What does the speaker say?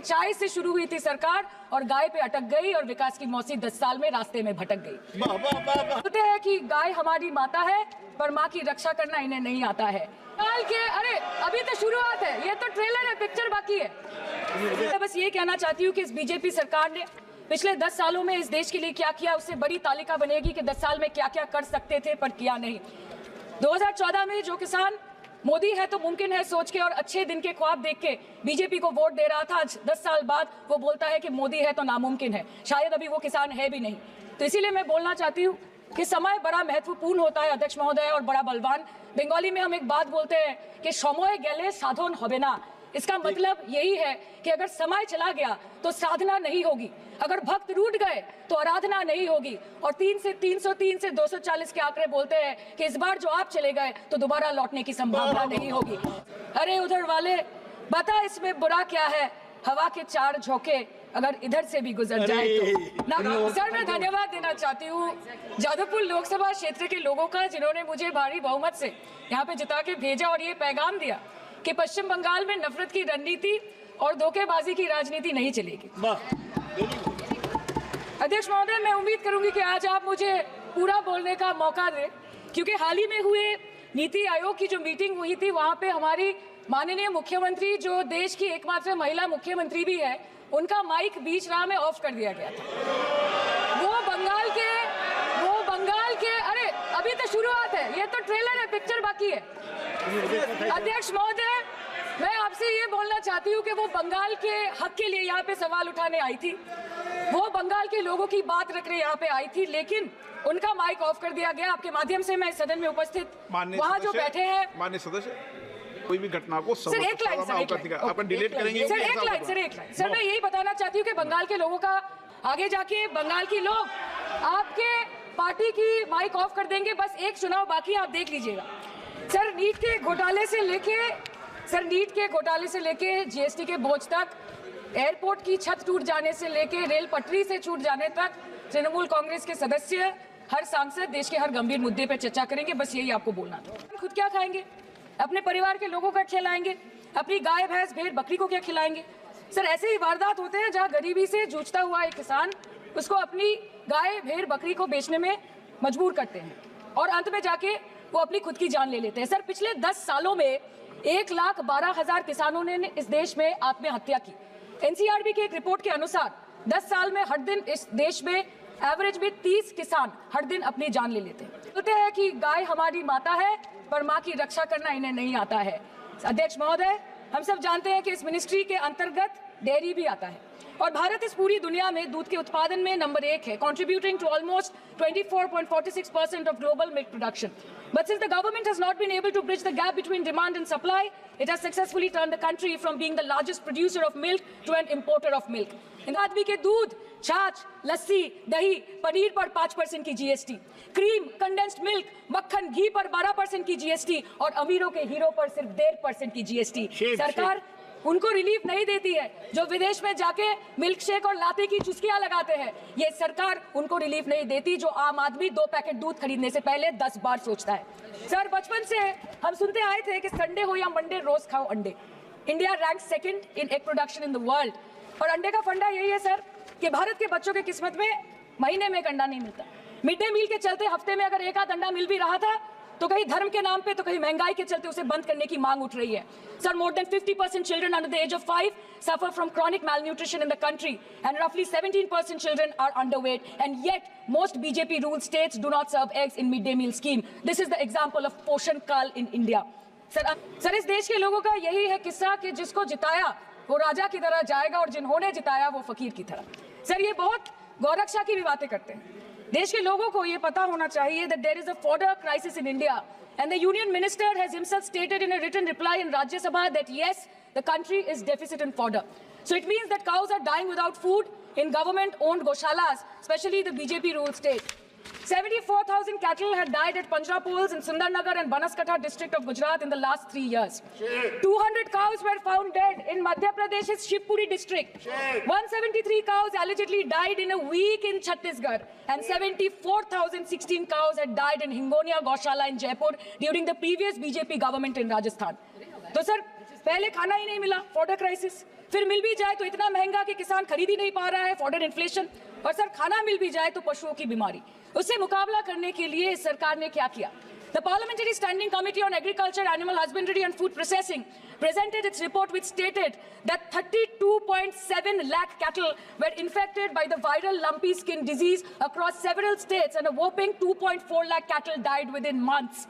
चाय से शुरू हुई थी सरकार और गाय पे अटक गई और विकास की मौसी 10 साल में रास्ते में भटक गई। बोलते हैं कि गाय हमारी माता है पर माँ की रक्षा करना इन्हें नहीं आता है। अरे अभी तो शुरुआत है, ये तो ट्रेलर है, पिक्चर बाकी है। मैं बस ये कहना चाहती हूँ कि इस बीजेपी सरकार ने पिछले 10 सालों में इस देश के लिए क्या किया, उससे बड़ी तालिका बनेगी कि 10 साल में क्या क्या कर सकते थे पर किया नहीं। 2014 में जो किसान मोदी है तो मुमकिन है सोच के और अच्छे दिन के ख्वाब देख के बीजेपी को वोट दे रहा था, आज 10 साल बाद वो बोलता है कि मोदी है तो नामुमकिन है। शायद अभी वो किसान है भी नहीं। तो इसीलिए मैं बोलना चाहती हूँ कि समय बड़ा महत्वपूर्ण होता है अध्यक्ष महोदय और बड़ा बलवान। बंगाली में हम एक बात बोलते हैं कि समय गेले साधन होबे ना। इसका मतलब यही है कि अगर समय चला गया तो साधना नहीं होगी, अगर भक्त रूठ गए तो आराधना नहीं होगी। और 3 से 303 से 240 के आंकड़े बोलते हैं कि इस बार जो आप चले गए तो दोबारा लौटने की संभावना नहीं होगी। अरे उधर वाले बता इसमें बुरा क्या है, हवा के 4 झोंके अगर इधर से भी गुजर जाए तो। सर मैं धन्यवाद देना चाहती हूँ जादवपुर लोकसभा क्षेत्र के लोगों का, जिन्होंने मुझे भारी बहुमत से यहाँ पे जिता के भेजा और ये पैगाम दिया कि पश्चिम बंगाल में नफरत की रणनीति और धोखेबाजी की राजनीति नहीं चलेगी। अध्यक्ष महोदय, मैं उम्मीद करूंगी कि आज आप मुझे पूरा बोलने का मौका दें, क्योंकि हाल ही में हुए नीति आयोग की जो मीटिंग हुई थी वहां पे हमारी माननीय मुख्यमंत्री, जो देश की एकमात्र महिला मुख्यमंत्री भी है, उनका माइक बीच राह में ऑफ कर दिया गया था। वो बंगाल के अरे अभी तो शुरुआत है, ये तो ट्रेलर है, पिक्चर बाकी है। अध्यक्ष महोदय, मैं आपसे ये बोलना चाहती हूँ कि वो बंगाल के हक के लिए यहाँ पे सवाल उठाने आई थी, वो बंगाल के लोगों की बात रखने यहाँ पे आई थी, लेकिन उनका माइक ऑफ कर दिया गया। आपके माध्यम से मैं सदन में उपस्थित वहाँ जो बैठे हैं माननीय सदस्य, कोई भी घटना को सर एक लाइन डिलीट करेंगे सर, एक लाइन सर मैं यही बताना चाहती हूँ कि बंगाल के लोगों का आगे जाके बंगाल की लोग आपके पार्टी की माइक ऑफ कर देंगे। बस एक चुनाव बाकी, आप देख लीजिएगा। सर नीट के घोटाले से लेके जीएसटी के बोझ तक, एयरपोर्ट की छत टूट जाने से लेके रेल पटरी से छूट जाने तक, तृणमूल कांग्रेस के सदस्य, हर सांसद देश के हर गंभीर मुद्दे पर चर्चा करेंगे। बस यही आपको बोलना था। खुद क्या खाएंगे, अपने परिवार के लोगों का खिलाएंगे, अपनी गाय भैंस भेड़ बकरी को क्या खिलाएंगे? सर ऐसे ही वारदात होते हैं जहां गरीबी से जूझता हुआ एक किसान उसको अपनी गाय भेड़ बकरी को बेचने में मजबूर करते हैं और अंत में जाके वो अपनी खुद की जान ले लेते हैं। सर पिछले 10 सालों में 1,12,000 किसानों ने इस देश में आत्महत्या की। एनसीआरबी की एक रिपोर्ट के अनुसार 10 साल में हर दिन इस देश में एवरेज में 30 किसान हर दिन अपनी जान ले लेते हैं। बोलते हैं कि गाय हमारी माता है पर माँ की रक्षा करना इन्हें नहीं आता है। अध्यक्ष महोदय, हम सब जानते हैं कि इस मिनिस्ट्री के अंतर्गत डेयरी भी आता है और भारत इस पूरी दुनिया में दूध के उत्पादन में नंबर 1 है, contributing to almost 24.46% of global milk production. But since the government has not been able to bridge the gap between demand and supply, it has successfully turned the country from being the largest producer of milk to an importer of milk. इन आदमी के दूध, छाछ, लस्सी, दही, पनीर पर 5% की GST, cream, condensed milk, मक्खन, घी पर 12% की जीएसटी और अमीरों के हीरो पर सिर्फ 1.5% की जीएसटी। सरकार उनको रिलीफ नहीं देती है जो विदेश में जाके मिल्क शेक और लाते की चुस्कियां लगाते हैं। ये सरकार उनको रिलीफ नहीं देती जो आम आदमी 2 पैकेट दूध खरीदने से पहले 10 बार सोचता है। सर बचपन से हम सुनते आए थे कि संडे हो या मंडे रोज खाओ अंडे। India rank 2nd in egg production in the world और अंडे का फंडा यही है सर कि भारत के बच्चों के किस्मत में महीने में एक अंडा नहीं मिलता। मिड डे मील के चलते हफ्ते में अगर एक आध अंडा मिल भी रहा था तो कहीं धर्म के नाम पे तो कहीं महंगाई के चलते उसे बंद करने की मांग उठ रही है। Sir more than 50% children under the age of 5 suffer from chronic malnutrition in the country and roughly 17% children are underweight and yet most BJP ruled states do not serve eggs in mid-day meal scheme. This is the example of Poshan Kal in India. Sir इस देश के लोगों का यही है किस्सा कि जिसको जिताया वो राजा की तरह जाएगा और जिन्होंने जिताया वो फकीर की तरह। सर ये बहुत गौरक्षा की भी बातें करते हैं। देश के लोगों को ये पता होना चाहिए that there is a fodder crisis in India and the union minister has himself stated in a written reply in Rajya Sabha that yes, the country is deficit in fodder. So it means that cows are dying without food in government owned goshalas, especially the BJP ruled state. 74,000 cattle had died at Panjrapols in Sundarnagar and Banaskantha district of Gujarat in the last 3 years. 200 cows were found dead in Madhya Pradesh's Shivpuri district. 173 cows allegedly died in a week in Chhattisgarh and 74,016 cows had died in Hingonia Gaushala in Jaipur during the previous BJP government in Rajasthan. तो sir पहले खाना ही नहीं मिला, fodder crisis, फिर मिल भी जाए तो इतना महंगा कि किसान खरीद ही नहीं पा रहा है, फॉडर इन्फ्लेशन, और सर खाना मिल भी जाए तो पशुओं की बीमारी। उससे मुकाबला करने के लिए इस सरकार ने क्या किया? The Parliamentary Standing Committee on Agriculture, Animal Husbandry and Food Processing presented its report which stated that 32.7 lakh cattle were infected by the viral lumpy skin disease across several states and a whopping 2.4 lakh cattle died within months.